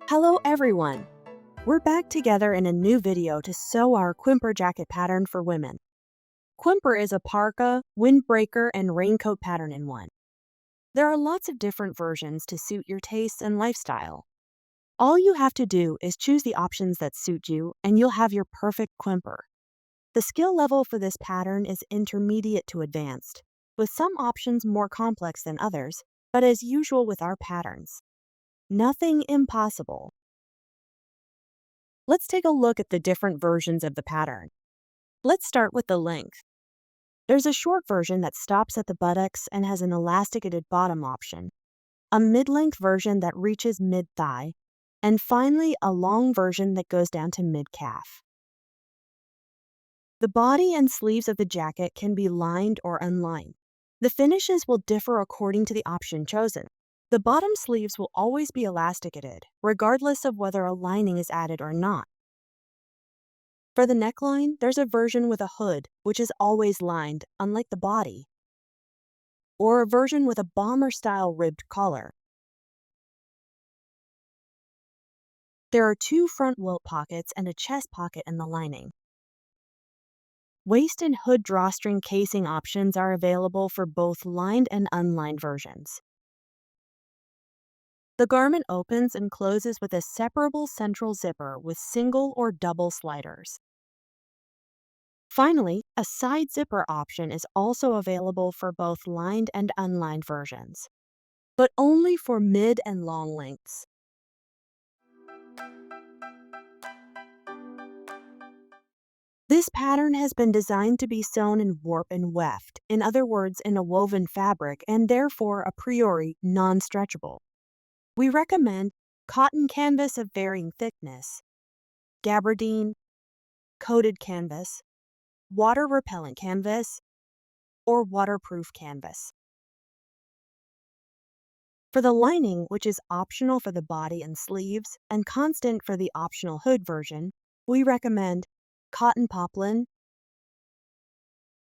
Hello everyone! We're back together in a new video to sew our Quimper jacket pattern for women. Quimper is a parka, windbreaker, and raincoat pattern in one. There are lots of different versions to suit your tastes and lifestyle. All you have to do is choose the options that suit you and you'll have your perfect Quimper. The skill level for this pattern is intermediate to advanced, with some options more complex than others, but as usual with our patterns, nothing impossible. Let's take a look at the different versions of the pattern. Let's start with the length. There's a short version that stops at the buttocks and has an elasticated bottom option, a mid-length version that reaches mid-thigh, and finally a long version that goes down to mid-calf. The body and sleeves of the jacket can be lined or unlined. The finishes will differ according to the option chosen. The bottom sleeves will always be elasticated, regardless of whether a lining is added or not. For the neckline, there's a version with a hood, which is always lined, unlike the body, or a version with a bomber-style ribbed collar. There are two front Welt pockets and a chest pocket in the lining. Waist and hood drawstring casing options are available for both lined and unlined versions. The garment opens and closes with a separable central zipper with single or double sliders. Finally, a side zipper option is also available for both lined and unlined versions, but only for mid and long lengths. This pattern has been designed to be sewn in warp and weft, in other words, in a woven fabric, and therefore a priori non-stretchable. We recommend cotton canvas of varying thickness, gabardine, coated canvas, water-repellent canvas, or waterproof canvas. For the lining, which is optional for the body and sleeves and constant for the optional hood version, we recommend cotton poplin,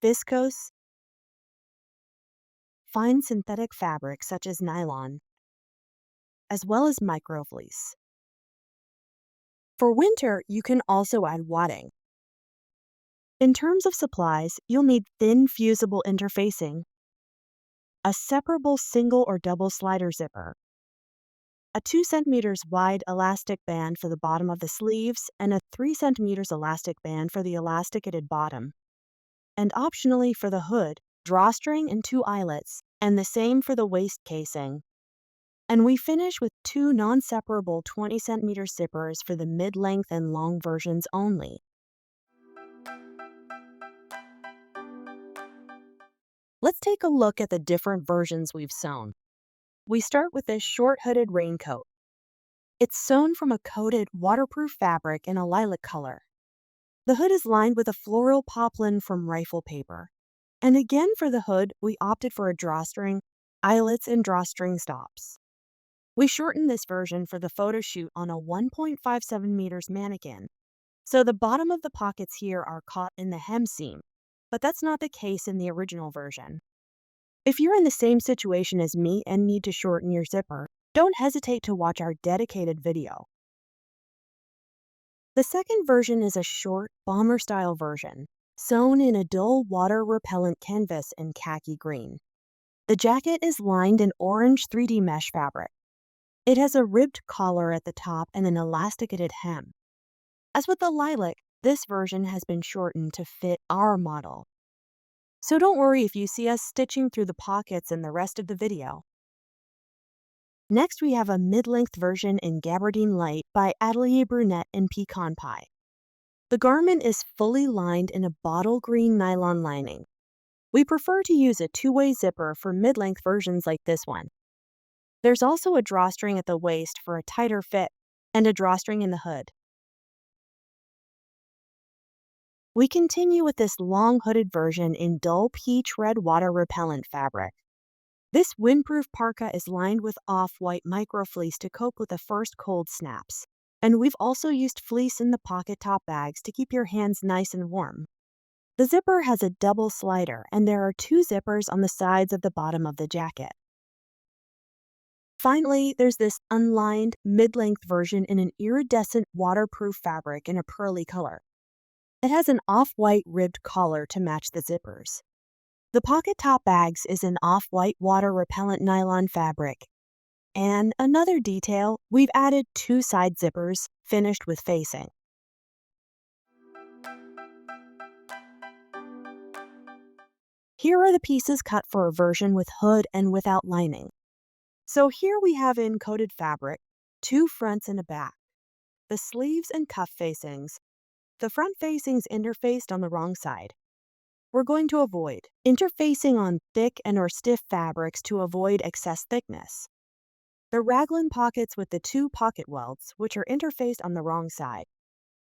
viscose, fine synthetic fabric such as nylon, as well as microfleece. For winter, you can also add wadding. In terms of supplies, you'll need thin fusible interfacing, a separable single or double slider zipper, a 2 cm wide elastic band for the bottom of the sleeves, and a 3 cm elastic band for the elasticated bottom. And optionally for the hood, drawstring and 2 eyelets, and the same for the waist casing. And we finish with 2 non-separable 20 cm zippers for the mid-length and long versions only. Let's take a look at the different versions we've sewn. We start with this short-hooded raincoat. It's sewn from a coated, waterproof fabric in a lilac color. The hood is lined with a floral poplin from rifle paper. And again for the hood, we opted for a drawstring, eyelets, and drawstring stops. We shortened this version for the photo shoot on a 1.57 meters mannequin, so the bottom of the pockets here are caught in the hem seam, but that's not the case in the original version. If you're in the same situation as me and need to shorten your zipper, don't hesitate to watch our dedicated video. The second version is a short, bomber-style version, sewn in a dull water-repellent canvas in khaki green. The jacket is lined in orange 3D mesh fabric. It has a ribbed collar at the top and an elasticated hem. As with the lilac, this version has been shortened to fit our model. So don't worry if you see us stitching through the pockets in the rest of the video. Next, we have a mid-length version in Gabardine Light by Atelier Brunette in Pecan Pie. The garment is fully lined in a bottle green nylon lining. We prefer to use a 2-way zipper for mid-length versions like this one. There's also a drawstring at the waist for a tighter fit, and a drawstring in the hood. We continue with this long hooded version in dull peach red water-repellent fabric. This windproof parka is lined with off-white microfleece to cope with the first cold snaps, and we've also used fleece in the pocket top bags to keep your hands nice and warm. The zipper has a double slider, and there are 2 zippers on the sides of the bottom of the jacket. Finally, there's this unlined, mid-length version in an iridescent waterproof fabric in a pearly color. It has an off-white ribbed collar to match the zippers. The pocket top bags is an off-white water-repellent nylon fabric. And another detail, we've added 2 side zippers finished with facing. Here are the pieces cut for a version with hood and without lining. So here we have in coated fabric, 2 fronts and a back. The sleeves and cuff facings. The front facings interfaced on the wrong side. We're going to avoid interfacing on thick and/or stiff fabrics to avoid excess thickness. The raglan pockets with the 2 pocket welts, which are interfaced on the wrong side.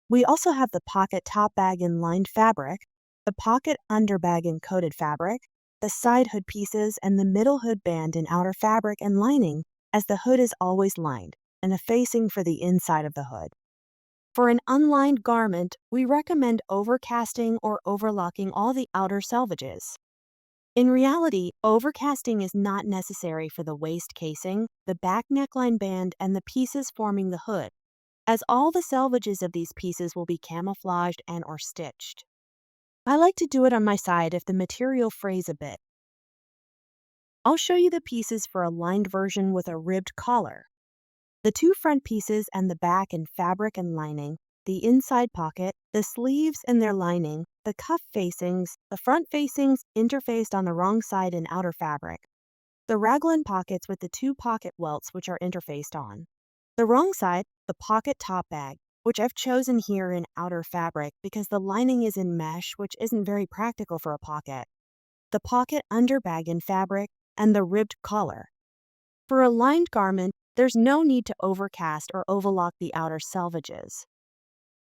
We also have the pocket top bag in lined fabric, the pocket underbag in coated fabric, the side hood pieces, and the middle hood band in outer fabric and lining, as the hood is always lined, and a facing for the inside of the hood. For an unlined garment, we recommend overcasting or overlocking all the outer selvages. In reality, overcasting is not necessary for the waist casing, the back neckline band, and the pieces forming the hood, as all the selvages of these pieces will be camouflaged and/or stitched. I like to do it on my side if the material frays a bit. I'll show you the pieces for a lined version with a ribbed collar. The 2 front pieces and the back in fabric and lining, the inside pocket, the sleeves and their lining, the cuff facings, the front facings interfaced on the wrong side in outer fabric, the raglan pockets with the 2 pocket welts which are interfaced on. The wrong side, the pocket top bag, which I've chosen here in outer fabric because the lining is in mesh, which isn't very practical for a pocket. The pocket underbag in fabric, and the ribbed collar. For a lined garment, there's no need to overcast or overlock the outer selvages.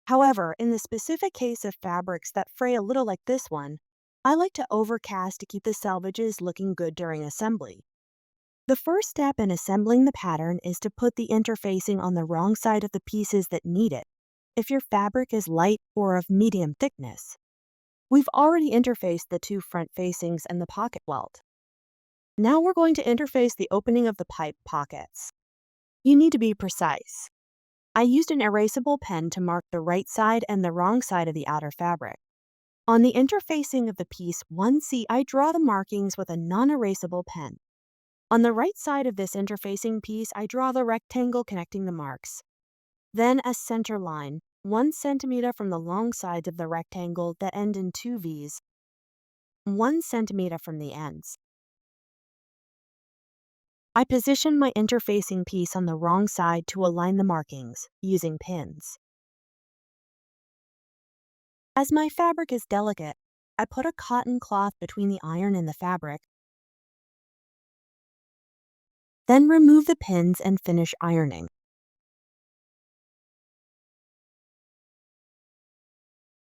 However, in the specific case of fabrics that fray a little like this one, I like to overcast to keep the selvages looking good during assembly. The first step in assembling the pattern is to put the interfacing on the wrong side of the pieces that need it, if your fabric is light or of medium thickness. We've already interfaced the 2 front facings and the pocket welt. Now we're going to interface the opening of the pipe pockets. You need to be precise. I used an erasable pen to mark the right side and the wrong side of the outer fabric. On the interfacing of the piece 1C, I draw the markings with a non-erasable pen. On the right side of this interfacing piece, I draw the rectangle connecting the marks. Then a center line, 1 centimeter from the long sides of the rectangle that end in 2 V's, 1 centimeter from the ends. I position my interfacing piece on the wrong side to align the markings, using pins. As my fabric is delicate, I put a cotton cloth between the iron and the fabric, then remove the pins and finish ironing.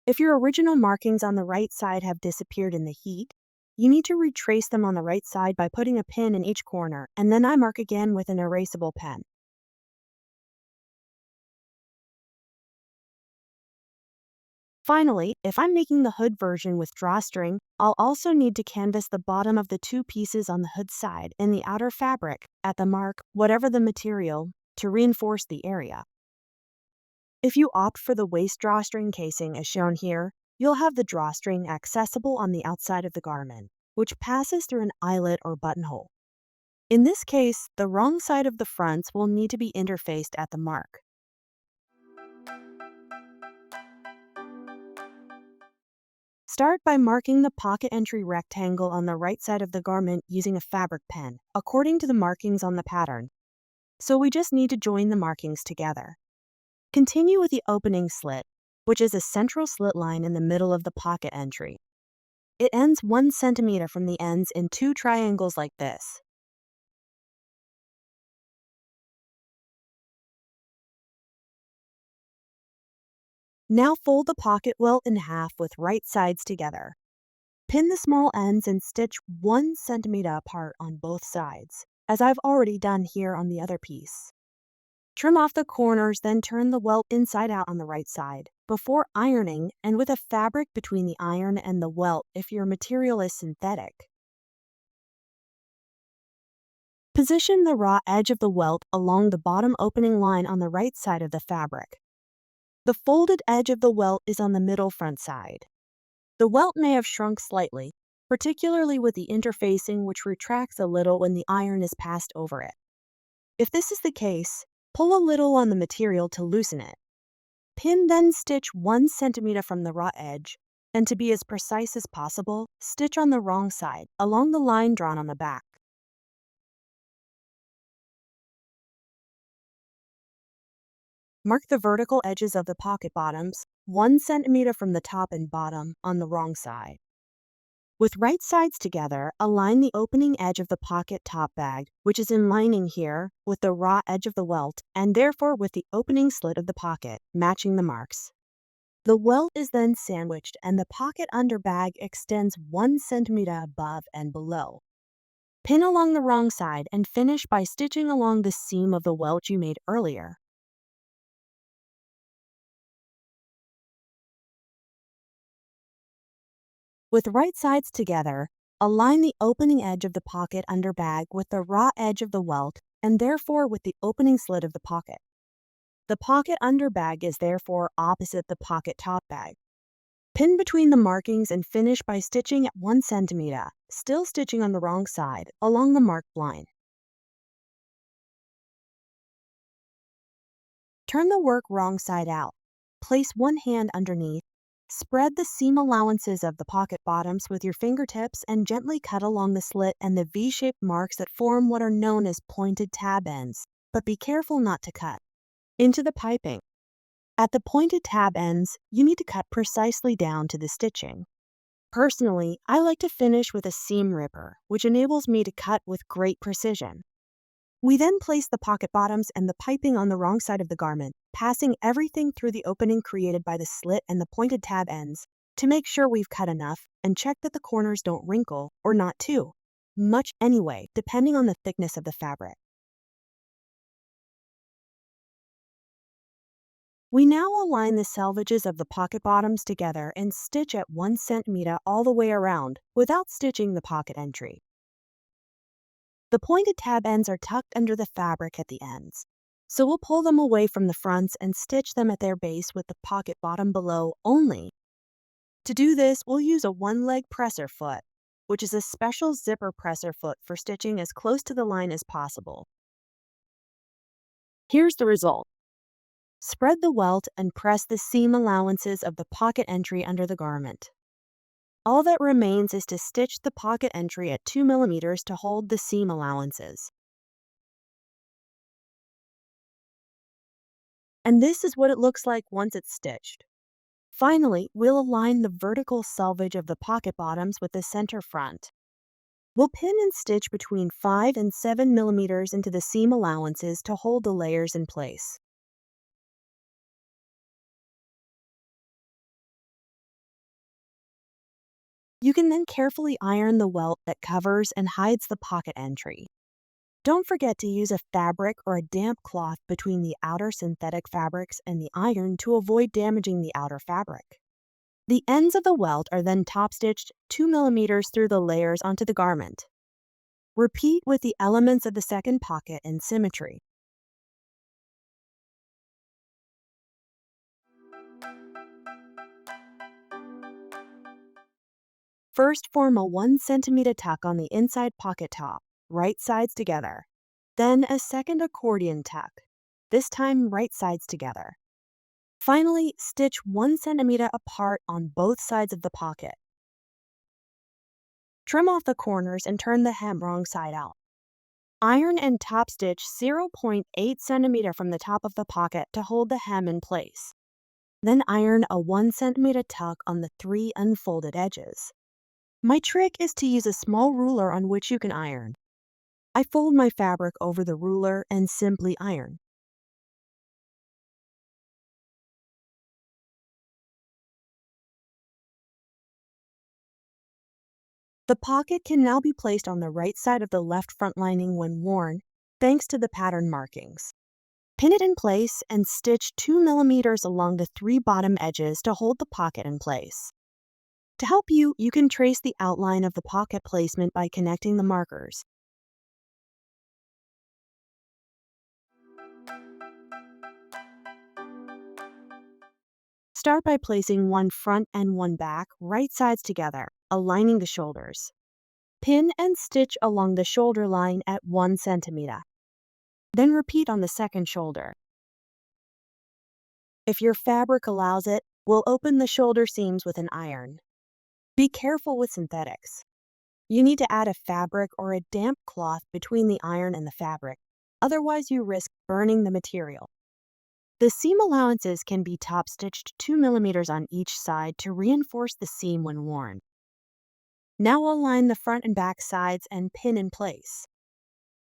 If your original markings on the right side have disappeared in the heat, you need to retrace them on the right side by putting a pin in each corner, and then I mark again with an erasable pen. Finally, if I'm making the hood version with drawstring, I'll also need to canvas the bottom of the 2 pieces on the hood side in the outer fabric at the mark, whatever the material, to reinforce the area. If you opt for the waist drawstring casing as shown here, you'll have the drawstring accessible on the outside of the garment, which passes through an eyelet or buttonhole. In this case, the wrong side of the fronts will need to be interfaced at the mark. Start by marking the pocket entry rectangle on the right side of the garment using a fabric pen, according to the markings on the pattern. So we just need to join the markings together. Continue with the opening slit, which is a central slit line in the middle of the pocket entry. It ends 1 centimeter from the ends in 2 triangles like this. Now fold the pocket welt in half with right sides together. Pin the small ends and stitch 1 centimeter apart on both sides, as I've already done here on the other piece. Trim off the corners, then turn the welt inside out on the right side, before ironing and with a fabric between the iron and the welt if your material is synthetic. Position the raw edge of the welt along the bottom opening line on the right side of the fabric. The folded edge of the welt is on the middle front side. The welt may have shrunk slightly, particularly with the interfacing, which retracts a little when the iron is passed over it. If this is the case, pull a little on the material to loosen it. Pin then stitch 1 centimeter from the raw edge, and to be as precise as possible, stitch on the wrong side, along the line drawn on the back. Mark the vertical edges of the pocket bottoms, 1 centimeter from the top and bottom, on the wrong side. With right sides together, align the opening edge of the pocket top bag, which is in lining here, with the raw edge of the welt, and therefore with the opening slit of the pocket, matching the marks. The welt is then sandwiched and the pocket under bag extends 1 centimeter above and below. Pin along the wrong side and finish by stitching along the seam of the welt you made earlier. With right sides together, align the opening edge of the pocket under bag with the raw edge of the welt and therefore with the opening slit of the pocket. The pocket under bag is therefore opposite the pocket top bag. Pin between the markings and finish by stitching at 1 centimeter, still stitching on the wrong side, along the marked line. Turn the work wrong side out. Place one hand underneath. Spread the seam allowances of the pocket bottoms with your fingertips and gently cut along the slit and the V-shaped marks that form what are known as pointed tab ends, but be careful not to cut into the piping. At the pointed tab ends, you need to cut precisely down to the stitching. Personally, I like to finish with a seam ripper, which enables me to cut with great precision. We then place the pocket bottoms and the piping on the wrong side of the garment, passing everything through the opening created by the slit and the pointed tab ends to make sure we've cut enough and check that the corners don't wrinkle or not too much anyway, depending on the thickness of the fabric. We now align the selvages of the pocket bottoms together and stitch at 1 centimeter all the way around without stitching the pocket entry. The pointed tab ends are tucked under the fabric at the ends, so we'll pull them away from the fronts and stitch them at their base with the pocket bottom below only. To do this, we'll use a one-leg presser foot, which is a special zipper presser foot for stitching as close to the line as possible. Here's the result. Spread the welt and press the seam allowances of the pocket entry under the garment. All that remains is to stitch the pocket entry at 2 millimeters to hold the seam allowances. And this is what it looks like once it's stitched. Finally, we'll align the vertical selvage of the pocket bottoms with the center front. We'll pin and stitch between 5 and 7 millimeters into the seam allowances to hold the layers in place. You can then carefully iron the welt that covers and hides the pocket entry. Don't forget to use a fabric or a damp cloth between the outer synthetic fabrics and the iron to avoid damaging the outer fabric. The ends of the welt are then top stitched 2 millimeters through the layers onto the garment. Repeat with the elements of the second pocket in symmetry. First, form a 1 centimeter tuck on the inside pocket top, right sides together. Then a second accordion tuck, this time right sides together. Finally, stitch 1 centimeter apart on both sides of the pocket. Trim off the corners and turn the hem wrong side out. Iron and top stitch 0.8 centimeter from the top of the pocket to hold the hem in place. Then iron a 1 centimeter tuck on the 3 unfolded edges. My trick is to use a small ruler on which you can iron. I fold my fabric over the ruler and simply iron. The pocket can now be placed on the right side of the left front lining when worn, thanks to the pattern markings. Pin it in place and stitch 2 millimeters along the 3 bottom edges to hold the pocket in place. To help you, you can trace the outline of the pocket placement by connecting the markers. Start by placing one front and one back right sides together, aligning the shoulders. Pin and stitch along the shoulder line at 1 centimeter. Then repeat on the second shoulder. If your fabric allows it, we'll open the shoulder seams with an iron. Be careful with synthetics. You need to add a fabric or a damp cloth between the iron and the fabric, otherwise you risk burning the material. The seam allowances can be top stitched 2 millimeters on each side to reinforce the seam when worn. Now align the front and back sides and pin in place.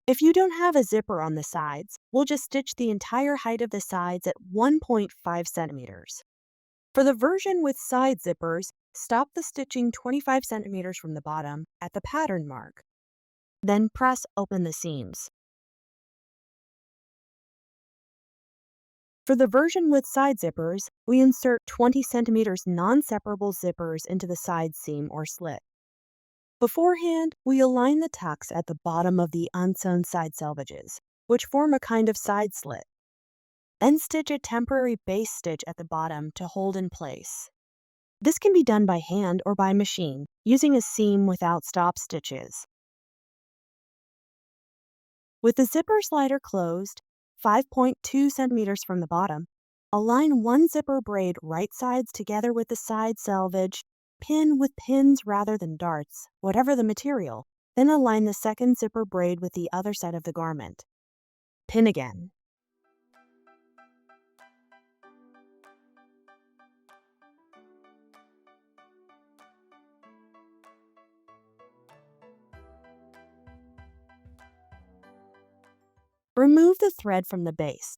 If you don't have a zipper on the sides, we'll just stitch the entire height of the sides at 1.5 centimeters. For the version with side zippers, stop the stitching 25 centimeters from the bottom at the pattern mark. Then press open the seams. For the version with side zippers, we insert 20 centimeters non-separable zippers into the side seam or slit. Beforehand, we align the tucks at the bottom of the unsewn side selvages, which form a kind of side slit. Then stitch a temporary base stitch at the bottom to hold in place. This can be done by hand or by machine, using a seam without stop stitches. With the zipper slider closed, 5.2 centimeters from the bottom, align one zipper braid right sides together with the side selvage. Pin with pins rather than darts, whatever the material. Then align the second zipper braid with the other side of the garment. Pin again. Remove the thread from the base.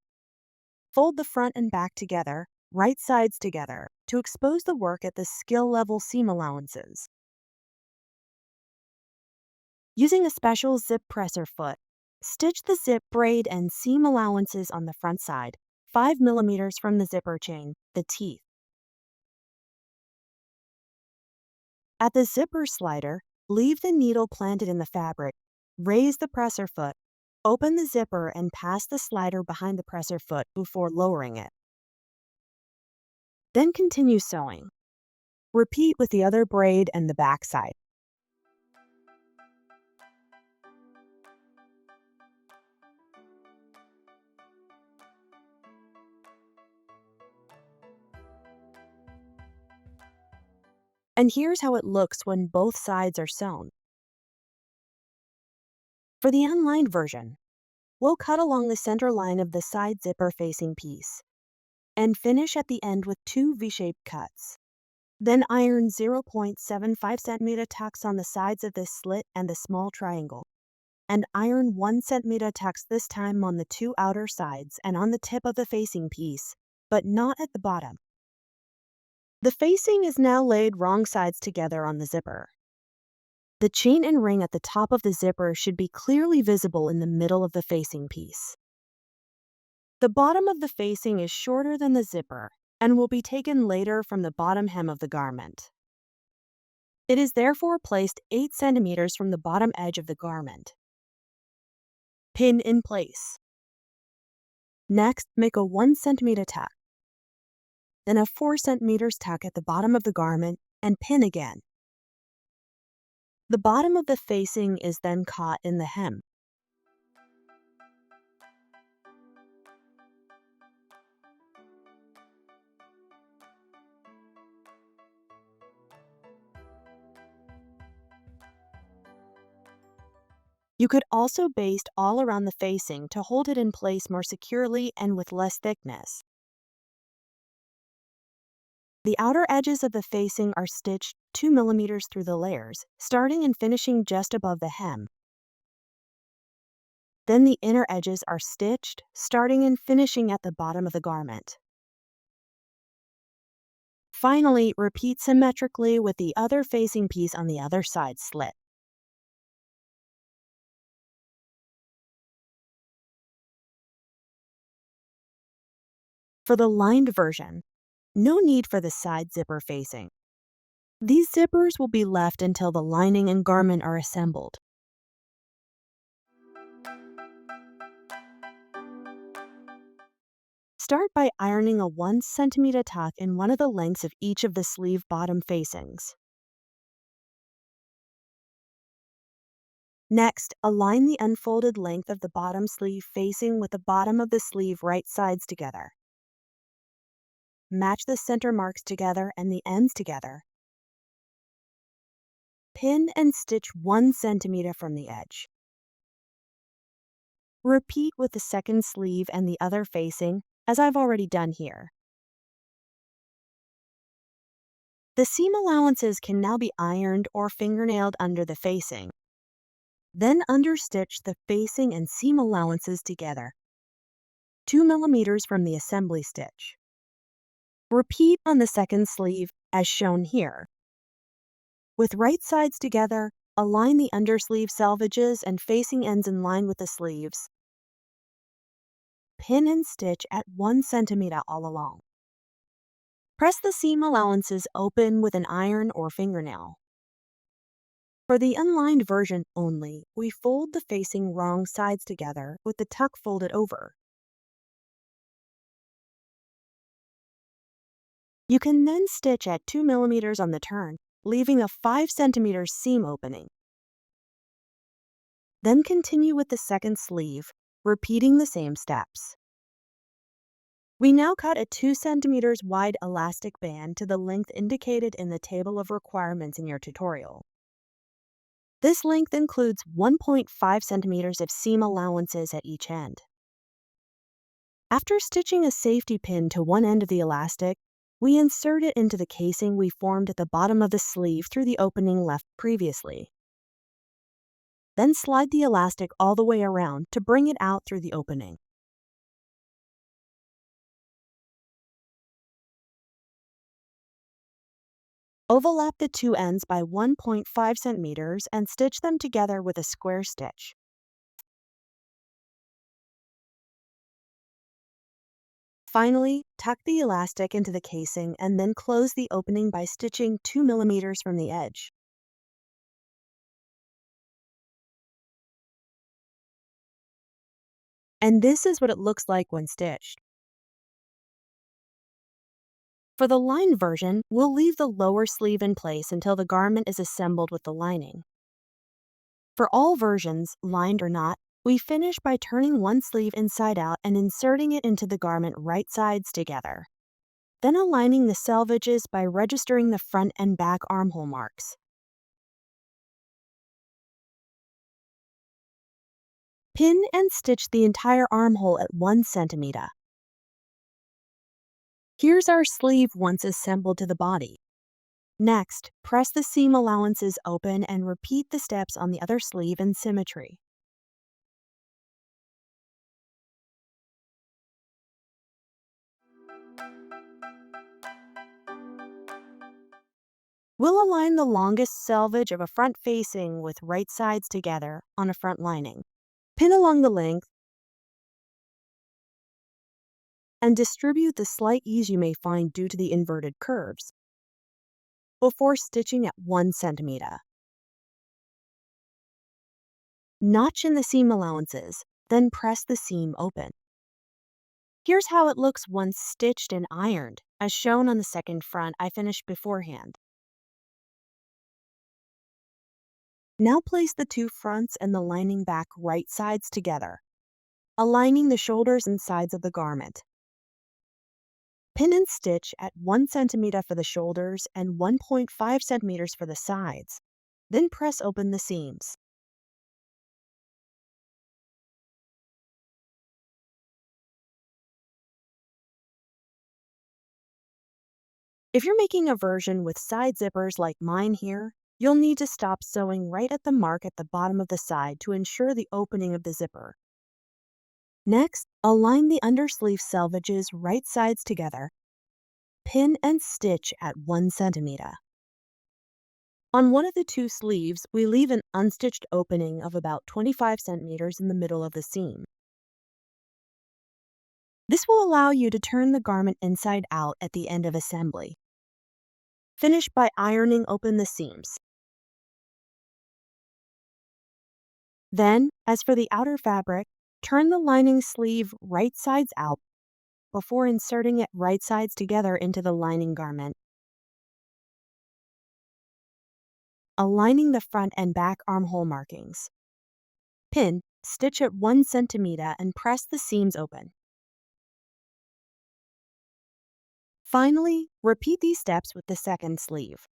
Fold the front and back together, right sides together, to expose the work at the skill level seam allowances. Using a special zip presser foot, stitch the zip braid and seam allowances on the front side, 5 millimeters from the zipper chain, the teeth. At the zipper slider, leave the needle planted in the fabric, raise the presser foot, open the zipper and pass the slider behind the presser foot before lowering it. Then continue sewing. Repeat with the other braid and the back side. And here's how it looks when both sides are sewn. For the unlined version, we'll cut along the center line of the side zipper facing piece and finish at the end with 2 V-shaped cuts. Then iron 0.75 centimeter tucks on the sides of this slit and the small triangle, and iron 1 centimeter tucks this time on the 2 outer sides and on the tip of the facing piece, but not at the bottom. The facing is now laid wrong sides together on the zipper. The chain and ring at the top of the zipper should be clearly visible in the middle of the facing piece. The bottom of the facing is shorter than the zipper and will be taken later from the bottom hem of the garment. It is therefore placed 8 centimeters from the bottom edge of the garment. Pin in place. Next, make a 1 centimeter tuck, then a 4 centimeters tuck at the bottom of the garment and pin again. The bottom of the facing is then caught in the hem. You could also baste all around the facing to hold it in place more securely and with less thickness. The outer edges of the facing are stitched 2 millimeters through the layers, starting and finishing just above the hem. Then the inner edges are stitched, starting and finishing at the bottom of the garment. Finally, repeat symmetrically with the other facing piece on the other side slit. For the lined version, no need for the side zipper facing. These zippers will be left until the lining and garment are assembled. Start by ironing a 1 centimeter tuck in one of the lengths of each of the sleeve bottom facings. Next, align the unfolded length of the bottom sleeve facing with the bottom of the sleeve right sides together. Match the center marks together and the ends together. Pin and stitch 1 centimeter from the edge. Repeat with the second sleeve and the other facing, as I've already done here. The seam allowances can now be ironed or fingernailed under the facing. Then understitch the facing and seam allowances together, 2 millimeters from the assembly stitch. Repeat on the second sleeve as shown here. With right sides together, align the undersleeve selvages and facing ends in line with the sleeves. Pin and stitch at 1 centimeter all along. Press the seam allowances open with an iron or fingernail. For the unlined version only, we fold the facing wrong sides together with the tuck folded over. You can then stitch at 2 millimeters on the turn, leaving a 5 centimeter seam opening. Then continue with the second sleeve, repeating the same steps. We now cut a 2 centimeters wide elastic band to the length indicated in the table of requirements in your tutorial. This length includes 1.5 centimeters of seam allowances at each end. After stitching a safety pin to one end of the elastic, we insert it into the casing we formed at the bottom of the sleeve through the opening left previously. Then slide the elastic all the way around to bring it out through the opening. Overlap the two ends by 1.5 centimeters and stitch them together with a square stitch. Finally, tuck the elastic into the casing and then close the opening by stitching 2 millimeters from the edge. And this is what it looks like when stitched. For the lined version, we'll leave the lower sleeve in place until the garment is assembled with the lining. For all versions, lined or not, we finish by turning one sleeve inside out and inserting it into the garment right sides together. Then aligning the selvages by registering the front and back armhole marks. Pin and stitch the entire armhole at 1 centimeter. Here's our sleeve once assembled to the body. Next, press the seam allowances open and repeat the steps on the other sleeve in symmetry. We'll align the longest selvage of a front facing with right sides together on a front lining. Pin along the length and distribute the slight ease you may find due to the inverted curves before stitching at 1 centimeter. Notch in the seam allowances, then press the seam open. Here's how it looks once stitched and ironed, as shown on the second front I finished beforehand. Now place the two fronts and the lining back right sides together, aligning the shoulders and sides of the garment. Pin and stitch at 1 centimeter for the shoulders and 1.5 centimeters for the sides. Then press open the seams. If you're making a version with side zippers like mine here, you'll need to stop sewing right at the mark at the bottom of the side to ensure the opening of the zipper. Next, align the undersleeve selvages right sides together. Pin and stitch at 1 centimeter. On one of the two sleeves, we leave an unstitched opening of about 25 centimeters in the middle of the seam. This will allow you to turn the garment inside out at the end of assembly. Finish by ironing open the seams. Then, as for the outer fabric, turn the lining sleeve right sides out before inserting it right sides together into the lining garment. Aligning the front and back armhole markings. Pin, stitch at 1 centimeter and press the seams open. Finally, repeat these steps with the second sleeve.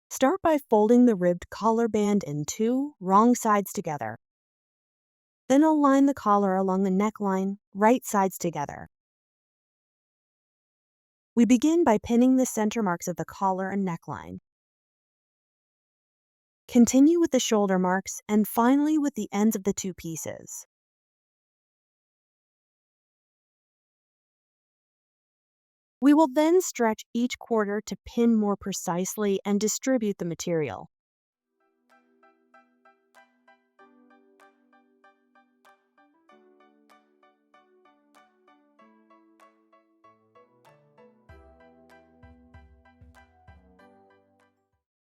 Start by folding the ribbed collar band in 2 wrong sides together. Then align the collar along the neckline, right sides together. We begin by pinning the center marks of the collar and neckline. Continue with the shoulder marks and finally with the ends of the 2 pieces. We will then stretch each quarter to pin more precisely and distribute the material.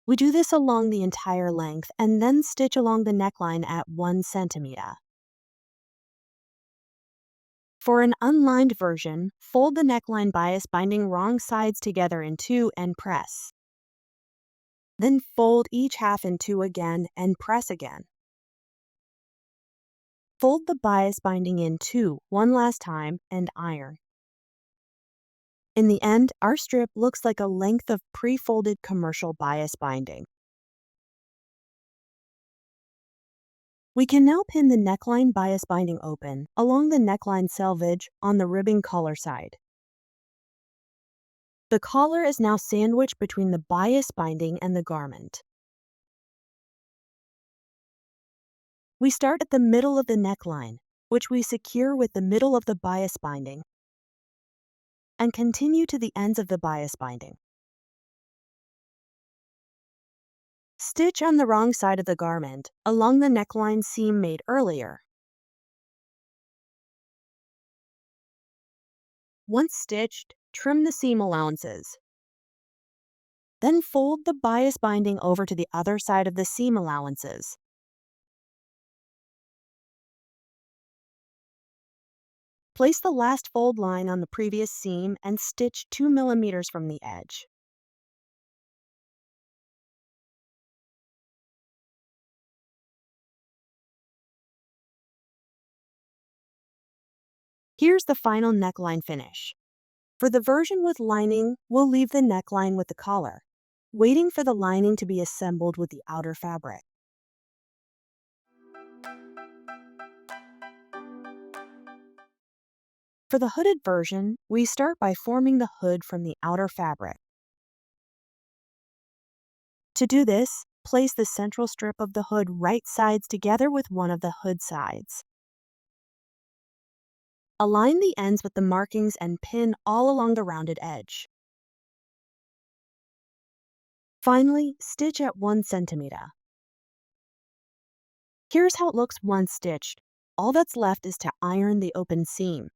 We do this along the entire length and then stitch along the neckline at 1 centimeter. For an unlined version, fold the neckline bias binding wrong sides together in 2 and press. Then fold each half in 2 again and press again. Fold the bias binding in 2 one last time and iron. In the end, our strip looks like a length of pre-folded commercial bias binding. We can now pin the neckline bias binding open along the neckline selvage on the ribbing collar side. The collar is now sandwiched between the bias binding and the garment. We start at the middle of the neckline, which we secure with the middle of the bias binding, and continue to the ends of the bias binding. Stitch on the wrong side of the garment along the neckline seam made earlier. Once stitched, trim the seam allowances. Then fold the bias binding over to the other side of the seam allowances. Place the last fold line on the previous seam and stitch 2 millimeters from the edge. Here's the final neckline finish. For the version with lining, we'll leave the neckline with the collar, waiting for the lining to be assembled with the outer fabric. For the hooded version, we start by forming the hood from the outer fabric. To do this, place the central strip of the hood right sides together with one of the hood sides. Align the ends with the markings and pin all along the rounded edge. Finally, stitch at 1 centimeter. Here's how it looks once stitched. All that's left is to iron the open seam.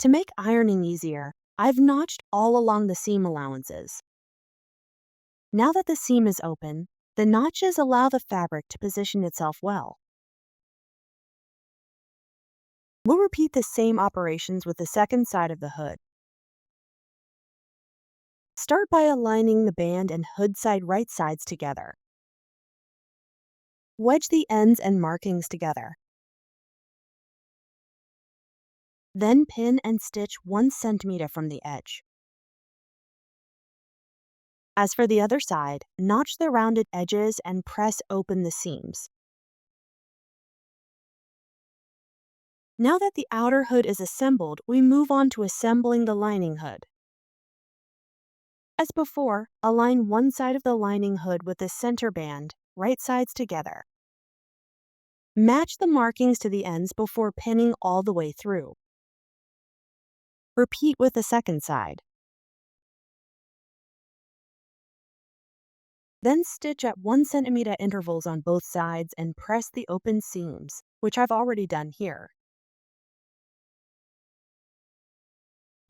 To make ironing easier, I've notched all along the seam allowances. Now that the seam is open, the notches allow the fabric to position itself well. We'll repeat the same operations with the second side of the hood. Start by aligning the band and hood side right sides together. Wedge the ends and markings together. Then pin and stitch 1 centimeter from the edge. As for the other side, notch the rounded edges and press open the seams. Now that the outer hood is assembled, we move on to assembling the lining hood. As before, align one side of the lining hood with the center band, right sides together. Match the markings to the ends before pinning all the way through. Repeat with the second side. Then stitch at 1 centimeter intervals on both sides and press the open seams, which I've already done here.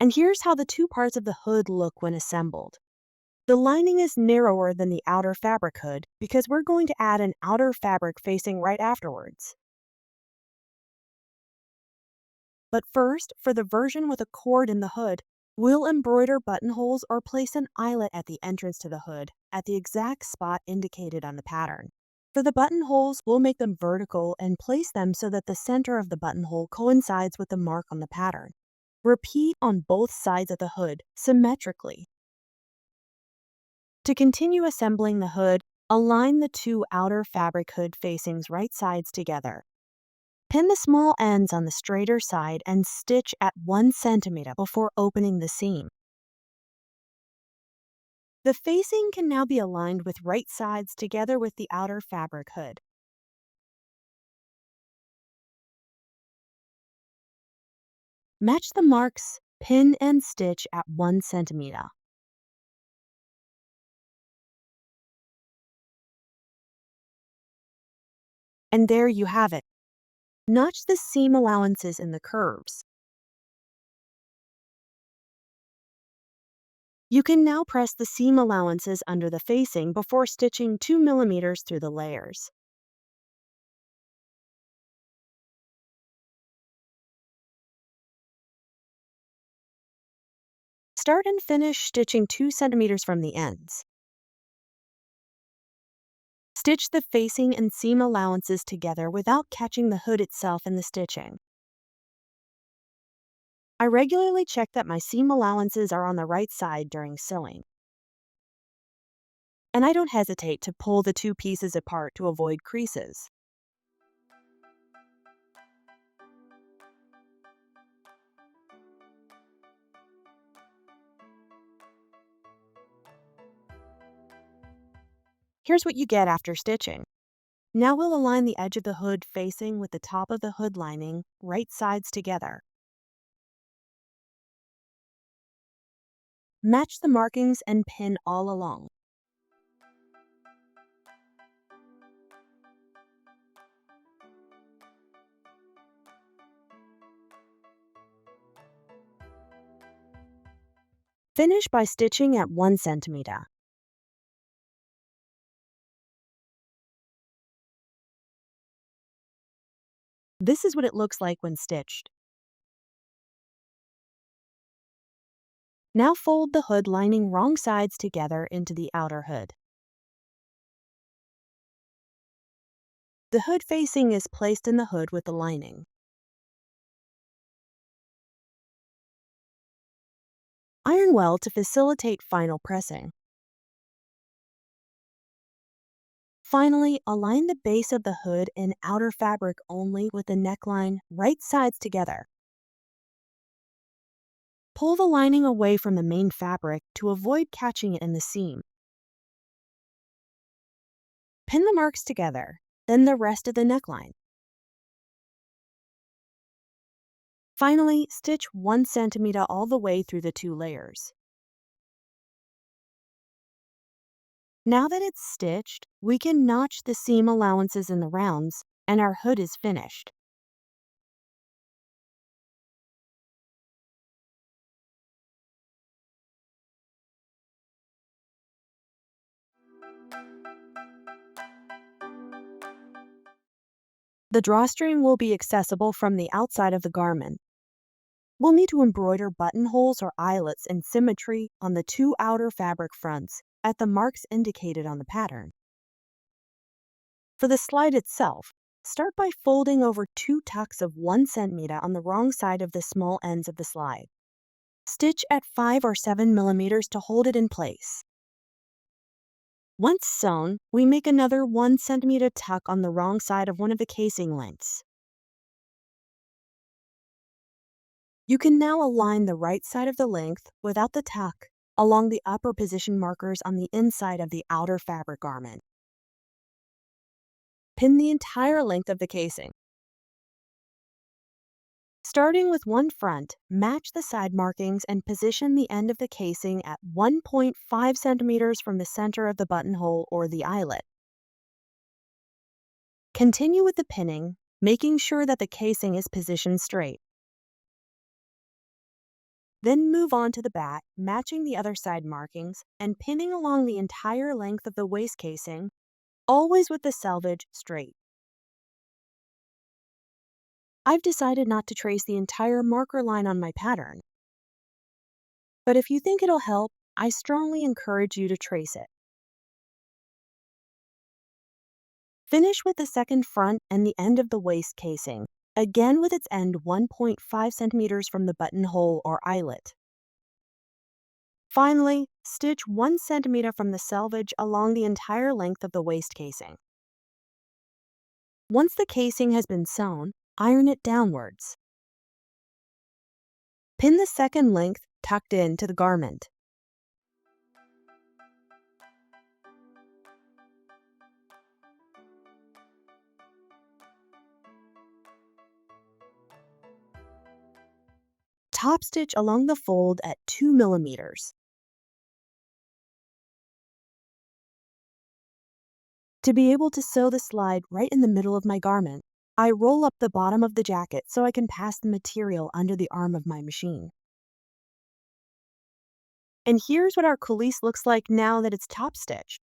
And here's how the two parts of the hood look when assembled. The lining is narrower than the outer fabric hood because we're going to add an outer fabric facing right afterwards. But first, for the version with a cord in the hood, we'll embroider buttonholes or place an eyelet at the entrance to the hood at the exact spot indicated on the pattern. For the buttonholes, we'll make them vertical and place them so that the center of the buttonhole coincides with the mark on the pattern. Repeat on both sides of the hood symmetrically. To continue assembling the hood, align the two outer fabric hood facings right sides together. Pin the small ends on the straighter side and stitch at 1 centimeter before opening the seam. The facing can now be aligned with right sides together with the outer fabric hood. Match the marks, pin and stitch at 1 centimeter. And there you have it. Notch the seam allowances in the curves. You can now press the seam allowances under the facing before stitching 2 millimeters through the layers. Start and finish stitching 2 centimeters from the ends. Stitch the facing and seam allowances together without catching the hood itself in the stitching. I regularly check that my seam allowances are on the right side during sewing. And I don't hesitate to pull the two pieces apart to avoid creases. Here's what you get after stitching. Now we'll align the edge of the hood facing with the top of the hood lining, right sides together. Match the markings and pin all along. Finish by stitching at 1 centimeter. This is what it looks like when stitched. Now fold the hood lining wrong sides together into the outer hood. The hood facing is placed in the hood with the lining. Iron well to facilitate final pressing. Finally, align the base of the hood in outer fabric only with the neckline right sides together. Pull the lining away from the main fabric to avoid catching it in the seam. Pin the marks together, then the rest of the neckline. Finally, stitch 1 centimeter all the way through the 2 layers. Now that it's stitched, we can notch the seam allowances in the rounds, and our hood is finished. The drawstring will be accessible from the outside of the garment. We'll need to embroider buttonholes or eyelets in symmetry on the 2 outer fabric fronts at the marks indicated on the pattern. For the slide itself, start by folding over 2 tucks of 1 centimeter on the wrong side of the small ends of the slide. Stitch at 5 or 7 millimeters to hold it in place. Once sewn, we make another 1 centimeter tuck on the wrong side of one of the casing lengths. You can now align the right side of the length without the tuck along the upper position markers on the inside of the outer fabric garment. Pin the entire length of the casing. Starting with one front, match the side markings and position the end of the casing at 1.5 centimeters from the center of the buttonhole or the eyelet. Continue with the pinning, making sure that the casing is positioned straight. Then move on to the back, matching the other side markings and pinning along the entire length of the waist casing, always with the selvage straight. I've decided not to trace the entire marker line on my pattern, but if you think it'll help, I strongly encourage you to trace it. Finish with the second front and the end of the waist casing, again with its end 1.5 centimeters from the buttonhole or eyelet. Finally, stitch 1 centimeter from the selvage along the entire length of the waist casing. Once the casing has been sewn, iron it downwards. Pin the second length tucked into the garment. Top stitch along the fold at 2 millimeters. To be able to sew the slide right in the middle of my garment, I roll up the bottom of the jacket so I can pass the material under the arm of my machine. And here's what our coulisse looks like now that it's top stitched.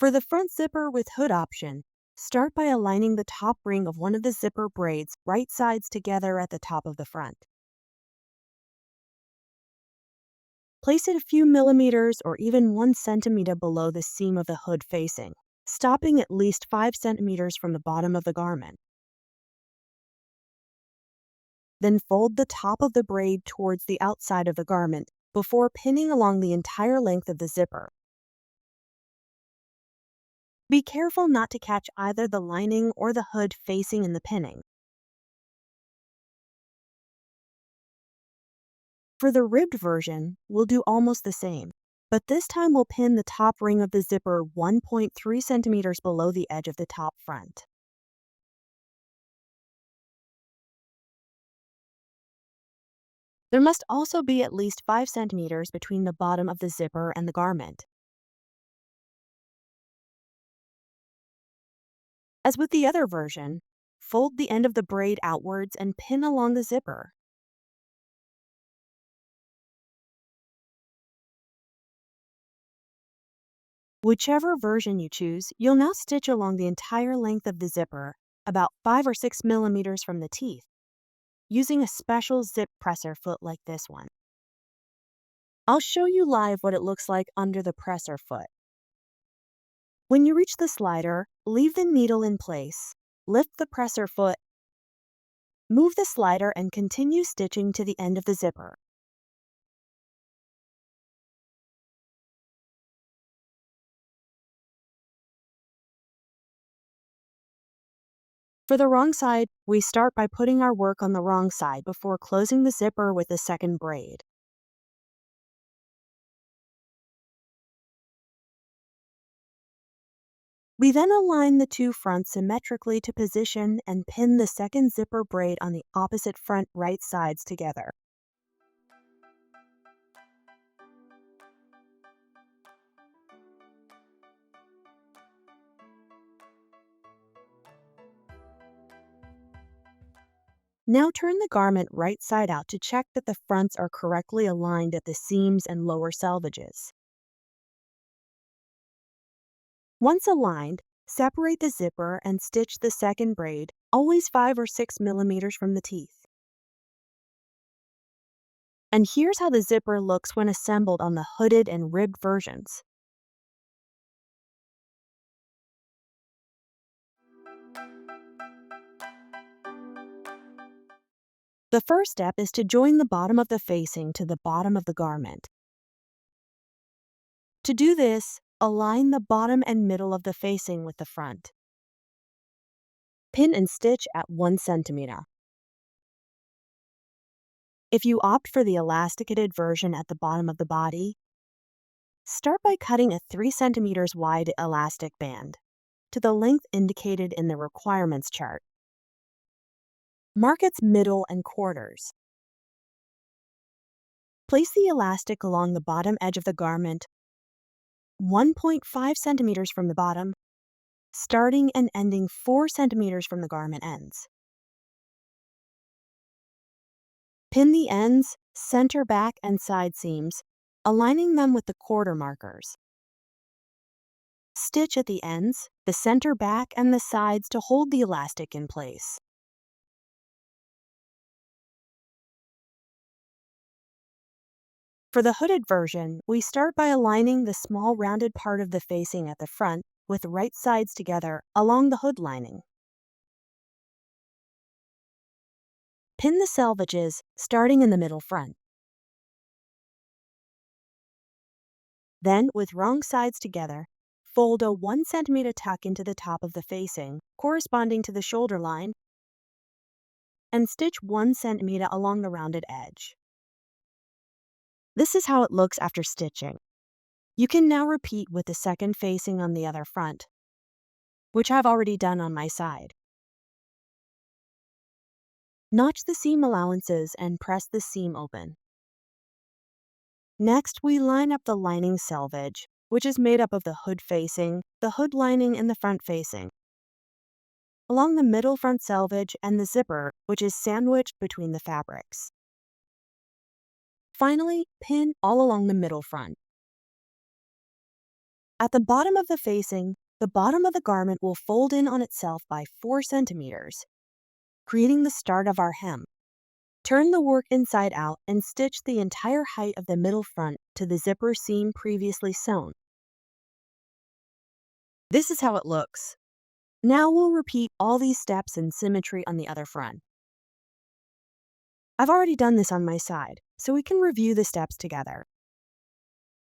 For the front zipper with hood option, start by aligning the top ring of one of the zipper braids right sides together at the top of the front. Place it a few millimeters or even 1 centimeter below the seam of the hood facing, stopping at least 5 centimeters from the bottom of the garment. Then fold the top of the braid towards the outside of the garment before pinning along the entire length of the zipper. Be careful not to catch either the lining or the hood facing in the pinning. For the ribbed version, we'll do almost the same, but this time we'll pin the top ring of the zipper 1.3 centimeters below the edge of the top front. There must also be at least 5 centimeters between the bottom of the zipper and the garment. As with the other version, fold the end of the braid outwards and pin along the zipper. Whichever version you choose, you'll now stitch along the entire length of the zipper, about 5 or 6 millimeters from the teeth, using a special zip presser foot like this one. I'll show you live what it looks like under the presser foot. When you reach the slider, leave the needle in place, lift the presser foot, move the slider and continue stitching to the end of the zipper. For the wrong side, we start by putting our work on the wrong side before closing the zipper with the second braid. We then align the two fronts symmetrically to position and pin the second zipper braid on the opposite front right sides together. Now turn the garment right side out to check that the fronts are correctly aligned at the seams and lower selvages. Once aligned, separate the zipper and stitch the second braid, always 5 or 6 millimeters from the teeth. And here's how the zipper looks when assembled on the hooded and ribbed versions. The first step is to join the bottom of the facing to the bottom of the garment. To do this, align the bottom and middle of the facing with the front. Pin and stitch at 1 centimeter. If you opt for the elasticated version at the bottom of the body, start by cutting a 3 centimeters wide elastic band to the length indicated in the requirements chart. Mark its middle and quarters. Place the elastic along the bottom edge of the garment, 1.5 centimeters from the bottom, starting and ending 4 centimeters from the garment ends. Pin the ends, center back and side seams, aligning them with the quarter markers. Stitch at the ends, the center back and the sides to hold the elastic in place. For the hooded version, we start by aligning the small rounded part of the facing at the front with right sides together along the hood lining. Pin the selvages starting in the middle front. Then, with wrong sides together, fold a 1 centimeter tuck into the top of the facing, corresponding to the shoulder line, and stitch 1 centimeter along the rounded edge. This is how it looks after stitching. You can now repeat with the second facing on the other front, which I've already done on my side. Notch the seam allowances and press the seam open. Next, we line up the lining selvage, which is made up of the hood facing, the hood lining, and the front facing, along the middle front selvage and the zipper, which is sandwiched between the fabrics. Finally, pin all along the middle front. At the bottom of the facing, the bottom of the garment will fold in on itself by 4 centimeters, creating the start of our hem. Turn the work inside out and stitch the entire height of the middle front to the zipper seam previously sewn. This is how it looks. Now we'll repeat all these steps in symmetry on the other front. I've already done this on my side, so we can review the steps together.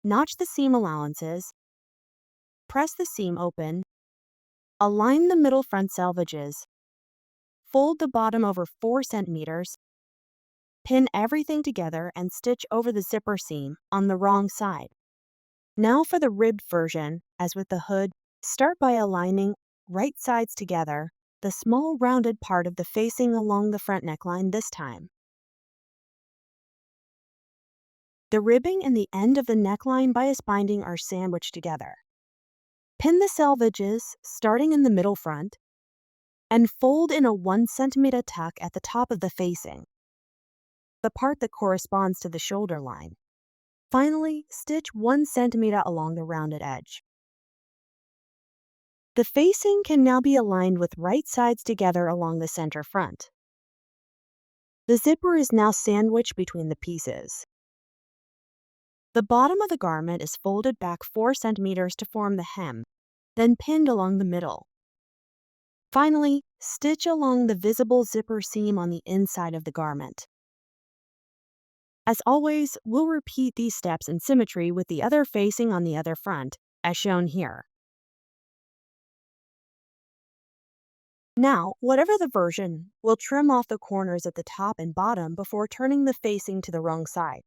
Notch the seam allowances, press the seam open, align the middle front selvages, fold the bottom over 4 centimeters, pin everything together and stitch over the zipper seam on the wrong side. Now for the ribbed version, as with the hood, start by aligning right sides together, the small rounded part of the facing along the front neckline this time. The ribbing and the end of the neckline bias binding are sandwiched together. Pin the selvages, starting in the middle front, and fold in a 1 centimeter tuck at the top of the facing, the part that corresponds to the shoulder line. Finally, stitch 1 centimeter along the rounded edge. The facing can now be aligned with right sides together along the center front. The zipper is now sandwiched between the pieces. The bottom of the garment is folded back 4 centimeters to form the hem, then pinned along the middle. Finally, stitch along the visible zipper seam on the inside of the garment. As always, we'll repeat these steps in symmetry with the other facing on the other front, as shown here. Now, whatever the version, we'll trim off the corners at the top and bottom before turning the facing to the wrong side.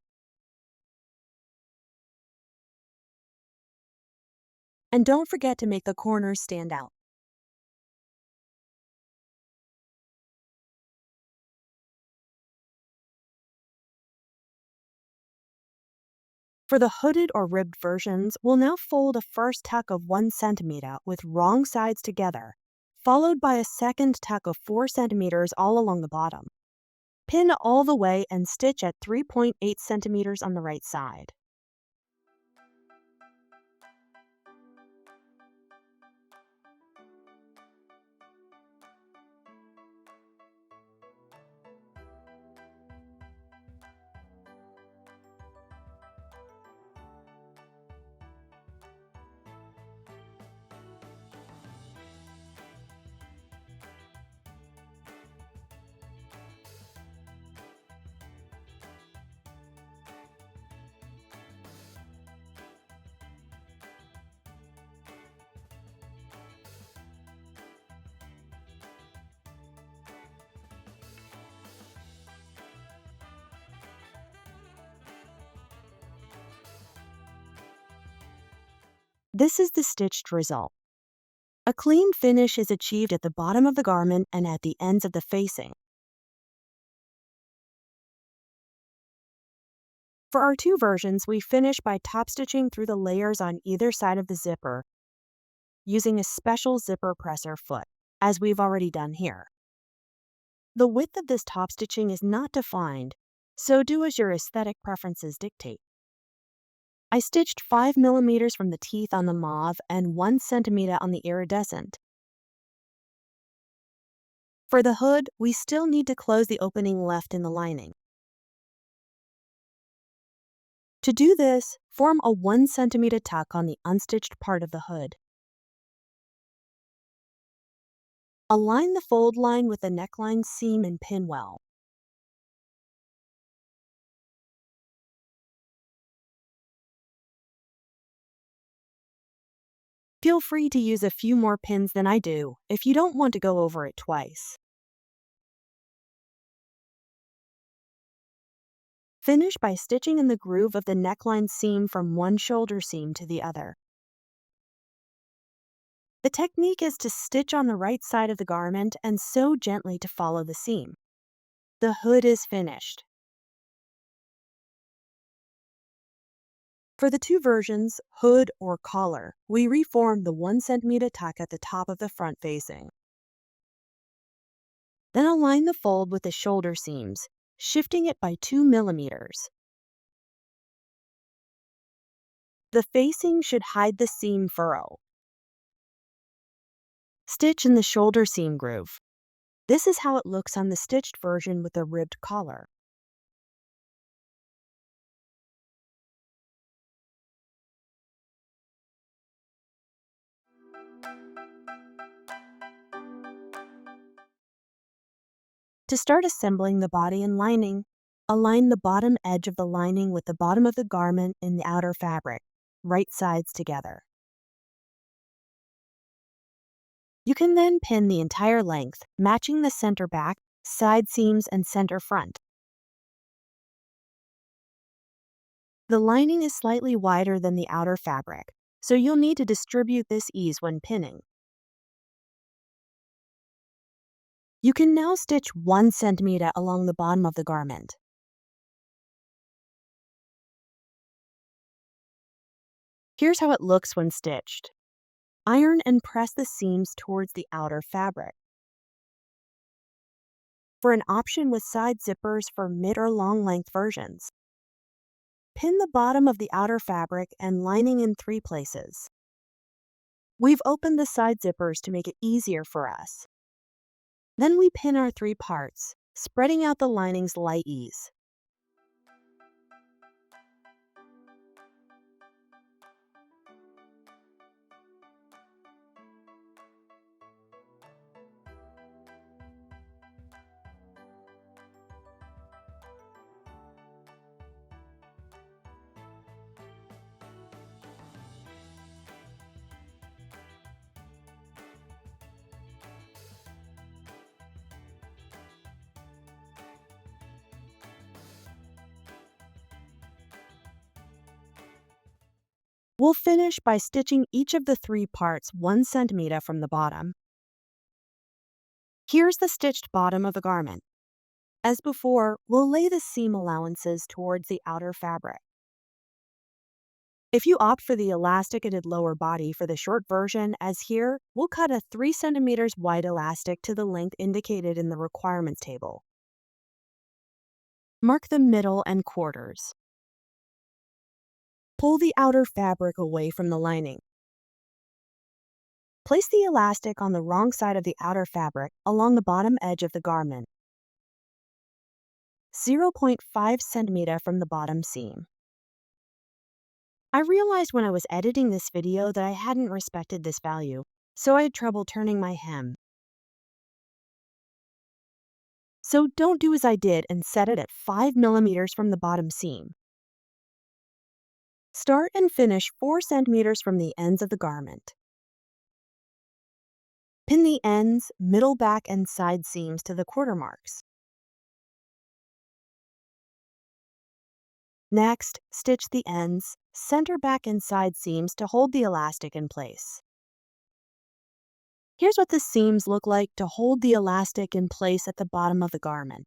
And don't forget to make the corners stand out. For the hooded or ribbed versions, we'll now fold a first tuck of 1 centimeter with wrong sides together, followed by a second tuck of 4 centimeters all along the bottom. Pin all the way and stitch at 3.8 centimeters on the right side. This is the stitched result. A clean finish is achieved at the bottom of the garment and at the ends of the facing. For our two versions, we finish by top stitching through the layers on either side of the zipper using a special zipper presser foot, as we've already done here. The width of this top stitching is not defined, so do as your aesthetic preferences dictate. I stitched 5 millimeters from the teeth on the mauve and 1 centimeter on the iridescent. For the hood, we still need to close the opening left in the lining. To do this, form a 1 centimeter tuck on the unstitched part of the hood. Align the fold line with the neckline seam and pin well. Feel free to use a few more pins than I do if you don't want to go over it twice. Finish by stitching in the groove of the neckline seam from one shoulder seam to the other. The technique is to stitch on the right side of the garment and sew gently to follow the seam. The hood is finished. For the two versions, hood or collar, we reform the 1 centimeter tuck at the top of the front facing. Then align the fold with the shoulder seams, shifting it by 2 millimeters. The facing should hide the seam furrow. Stitch in the shoulder seam groove. This is how it looks on the stitched version with a ribbed collar. To start assembling the body and lining, align the bottom edge of the lining with the bottom of the garment in the outer fabric, right sides together. You can then pin the entire length, matching the center back, side seams, and center front. The lining is slightly wider than the outer fabric, so you'll need to distribute this ease when pinning. You can now stitch 1 centimeter along the bottom of the garment. Here's how it looks when stitched. Iron and press the seams towards the outer fabric. For an option with side zippers for mid or long length versions, pin the bottom of the outer fabric and lining in 3 places. We've opened the side zippers to make it easier for us. Then we pin our 3 parts, spreading out the lining's light ease. We'll finish by stitching each of the 3 parts 1 centimeter from the bottom. Here's the stitched bottom of the garment. As before, we'll lay the seam allowances towards the outer fabric. If you opt for the elasticated lower body for the short version, as here, we'll cut a 3 centimeters wide elastic to the length indicated in the requirements table. Mark the middle and quarters. Pull the outer fabric away from the lining. Place the elastic on the wrong side of the outer fabric along the bottom edge of the garment, 0.5 centimeter from the bottom seam. I realized when I was editing this video that I hadn't respected this value, so I had trouble turning my hem. So don't do as I did and set it at 5 millimeters from the bottom seam. Start and finish 4 centimeters from the ends of the garment. Pin the ends, middle, back, and side seams to the quarter marks. Next, stitch the ends, center, back, and side seams to hold the elastic in place. Here's what the seams look like to hold the elastic in place at the bottom of the garment.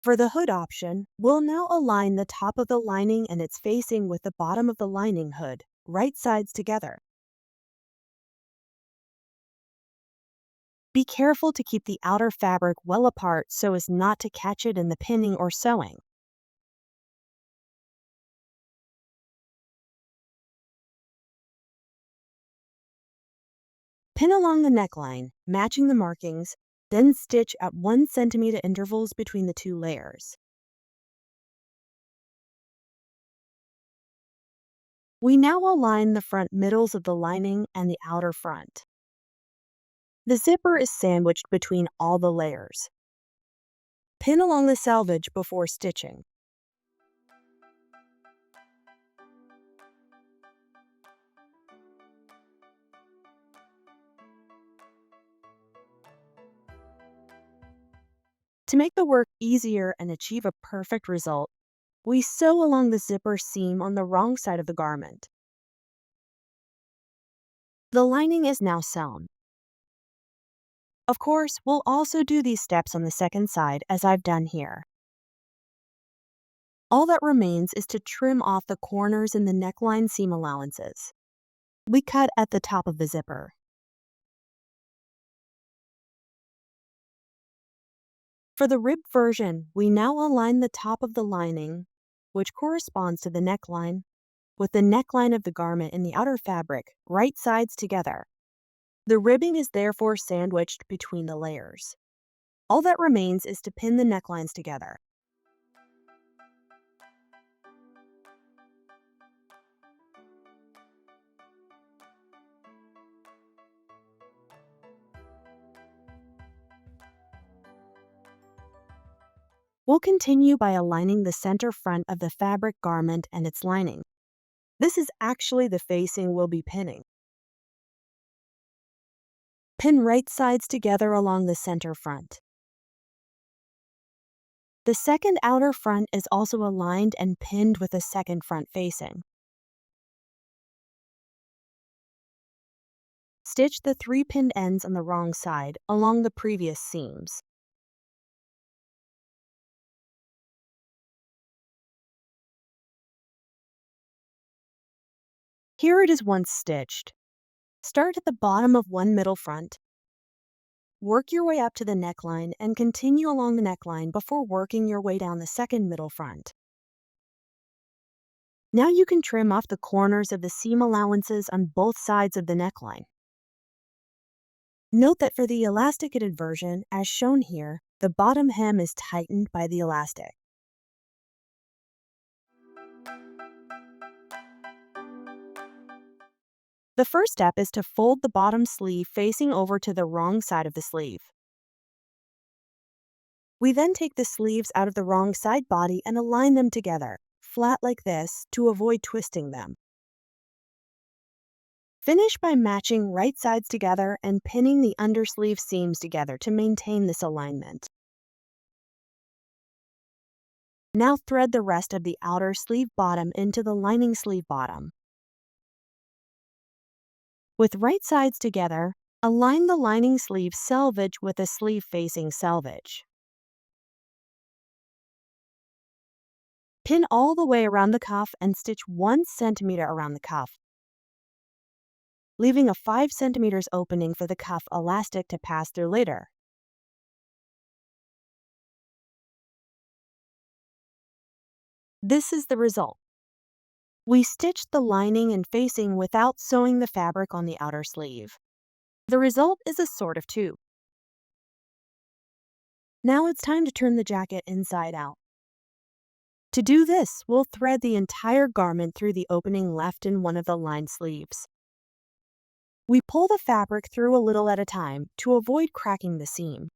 For the hood option, we'll now align the top of the lining and its facing with the bottom of the lining hood, right sides together. Be careful to keep the outer fabric well apart so as not to catch it in the pinning or sewing. Pin along the neckline, matching the markings, then stitch at 1 centimeter intervals between the two layers. We now align the front middles of the lining and the outer front. The zipper is sandwiched between all the layers. Pin along the selvage before stitching. To make the work easier and achieve a perfect result, we sew along the zipper seam on the wrong side of the garment. The lining is now sewn. Of course, we'll also do these steps on the second side as I've done here. All that remains is to trim off the corners in the neckline seam allowances. We cut at the top of the zipper. For the ribbed version, we now align the top of the lining, which corresponds to the neckline, with the neckline of the garment in the outer fabric, right sides together. The ribbing is therefore sandwiched between the layers. All that remains is to pin the necklines together. We'll continue by aligning the center front of the fabric garment and its lining. This is actually the facing we'll be pinning. Pin right sides together along the center front. The second outer front is also aligned and pinned with the second front facing. Stitch the 3 pinned ends on the wrong side along the previous seams. Here it is once stitched. Start at the bottom of one middle front. Work your way up to the neckline and continue along the neckline before working your way down the second middle front. Now you can trim off the corners of the seam allowances on both sides of the neckline. Note that for the elasticated version, as shown here, the bottom hem is tightened by the elastic. The first step is to fold the bottom sleeve facing over to the wrong side of the sleeve. We then take the sleeves out of the wrong side body and align them together, flat like this, to avoid twisting them. Finish by matching right sides together and pinning the undersleeve seams together to maintain this alignment. Now thread the rest of the outer sleeve bottom into the lining sleeve bottom. With right sides together, align the lining sleeve selvage with the sleeve facing selvage. Pin all the way around the cuff and stitch 1 centimeter around the cuff, leaving a 5 centimeters opening for the cuff elastic to pass through later. This is the result. We stitched the lining and facing without sewing the fabric on the outer sleeve. The result is a sort of tube. Now it's time to turn the jacket inside out. To do this, we'll thread the entire garment through the opening left in one of the lined sleeves. We pull the fabric through a little at a time to avoid cracking the seam.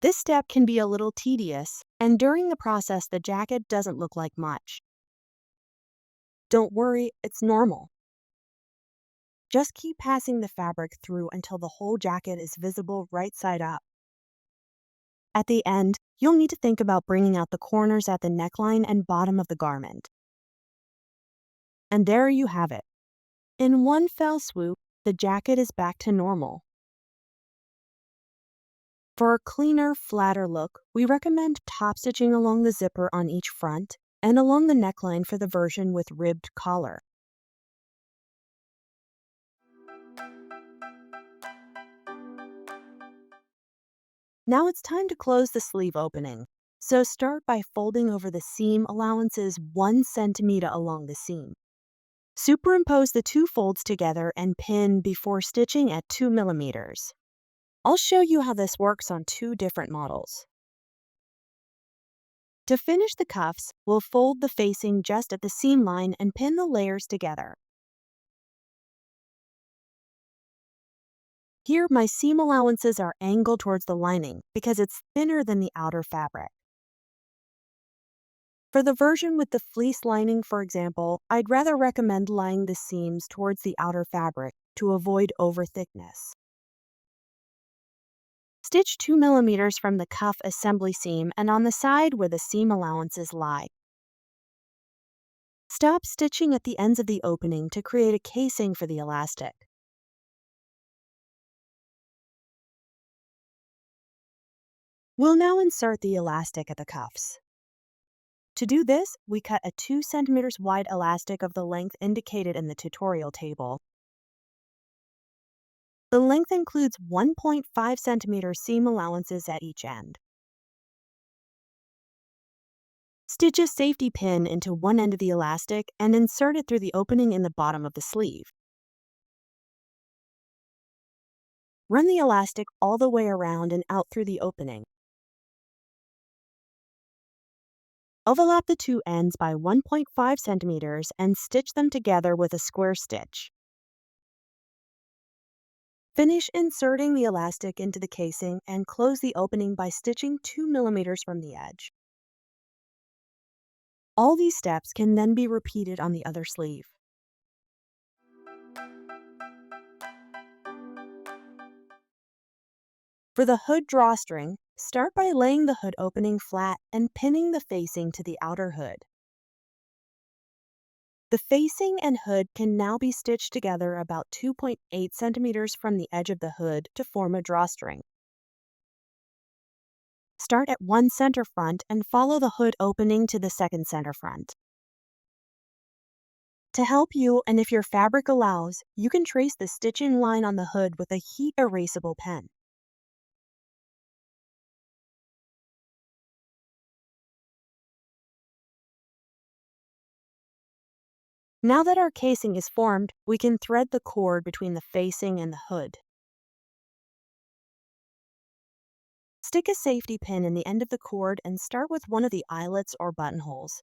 This step can be a little tedious, and during the process the jacket doesn't look like much. Don't worry, it's normal. Just keep passing the fabric through until the whole jacket is visible right side up. At the end, you'll need to think about bringing out the corners at the neckline and bottom of the garment. And there you have it. In one fell swoop, the jacket is back to normal. For a cleaner, flatter look, we recommend top stitching along the zipper on each front and along the neckline for the version with ribbed collar. Now it's time to close the sleeve opening. So start by folding over the seam allowances 1 centimeter along the seam. Superimpose the two folds together and pin before stitching at 2 millimeters. I'll show you how this works on two different models. To finish the cuffs, we'll fold the facing just at the seam line and pin the layers together. Here, my seam allowances are angled towards the lining because it's thinner than the outer fabric. For the version with the fleece lining, for example, I'd rather recommend lying the seams towards the outer fabric to avoid over-thickness. Stitch 2 millimeters from the cuff assembly seam and on the side where the seam allowances lie. Stop stitching at the ends of the opening to create a casing for the elastic. We'll now insert the elastic at the cuffs. To do this, we cut a 2 centimeters wide elastic of the length indicated in the tutorial table. The length includes 1.5 centimeter seam allowances at each end. Stitch a safety pin into one end of the elastic and insert it through the opening in the bottom of the sleeve. Run the elastic all the way around and out through the opening. Overlap the two ends by 1.5 centimeters and stitch them together with a square stitch. Finish inserting the elastic into the casing and close the opening by stitching 2 millimeters from the edge. All these steps can then be repeated on the other sleeve. For the hood drawstring, start by laying the hood opening flat and pinning the facing to the outer hood. The facing and hood can now be stitched together about 2.8 centimeters from the edge of the hood to form a drawstring. Start at one center front and follow the hood opening to the second center front. To help you, and if your fabric allows, you can trace the stitching line on the hood with a heat erasable pen. Now that our casing is formed, we can thread the cord between the facing and the hood. Stick a safety pin in the end of the cord and start with one of the eyelets or buttonholes.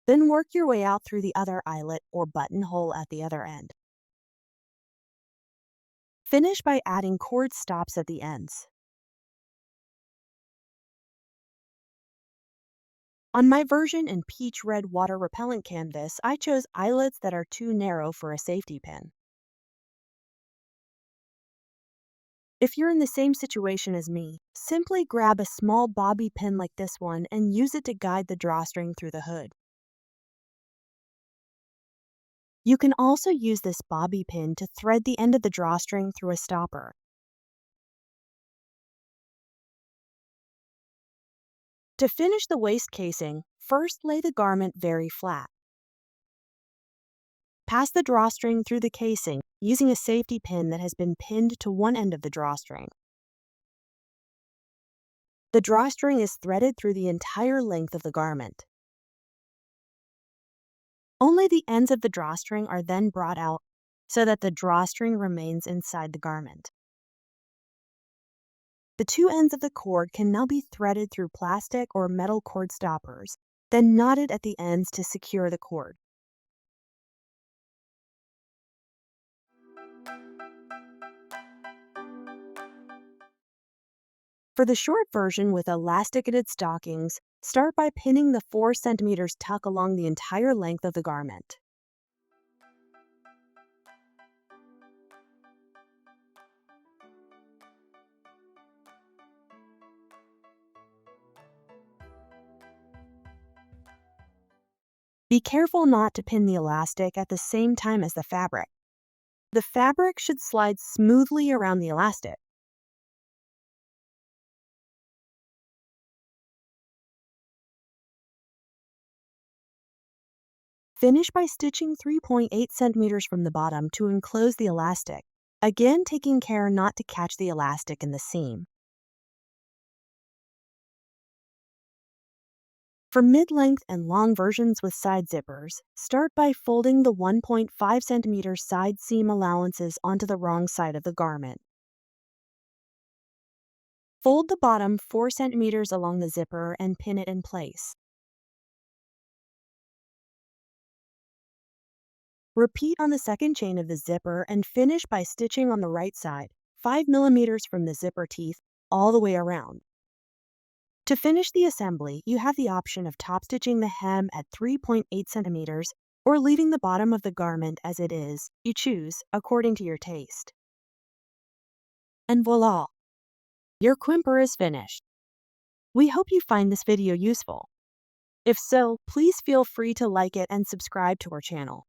Then work your way out through the other eyelet or buttonhole at the other end. Finish by adding cord stops at the ends. On my version in peach red water repellent canvas, I chose eyelets that are too narrow for a safety pin. If you're in the same situation as me, simply grab a small bobby pin like this one and use it to guide the drawstring through the hood. You can also use this bobby pin to thread the end of the drawstring through a stopper. To finish the waist casing, first lay the garment very flat. Pass the drawstring through the casing using a safety pin that has been pinned to one end of the drawstring. The drawstring is threaded through the entire length of the garment. Only the ends of the drawstring are then brought out so that the drawstring remains inside the garment. The two ends of the cord can now be threaded through plastic or metal cord stoppers, then knotted at the ends to secure the cord. For the short version with elasticated stockings, start by pinning the 4 centimeters tuck along the entire length of the garment. Be careful not to pin the elastic at the same time as the fabric. The fabric should slide smoothly around the elastic. Finish by stitching 3.8 centimeters from the bottom to enclose the elastic, again taking care not to catch the elastic in the seam. For mid-length and long versions with side zippers, start by folding the 1.5 centimeter side seam allowances onto the wrong side of the garment. Fold the bottom 4 centimeters along the zipper and pin it in place. Repeat on the second chain of the zipper and finish by stitching on the right side, 5 millimeters from the zipper teeth, all the way around. To finish the assembly, you have the option of top stitching the hem at 3.8 centimeters or leaving the bottom of the garment as it is. You choose according to your taste. And voila! Your quimper is finished. We hope you find this video useful. If so, please feel free to like it and subscribe to our channel.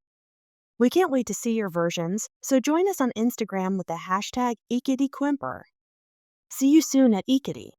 We can't wait to see your versions, so join us on Instagram with the hashtag Ikatee Quimper. See you soon at Ikatee.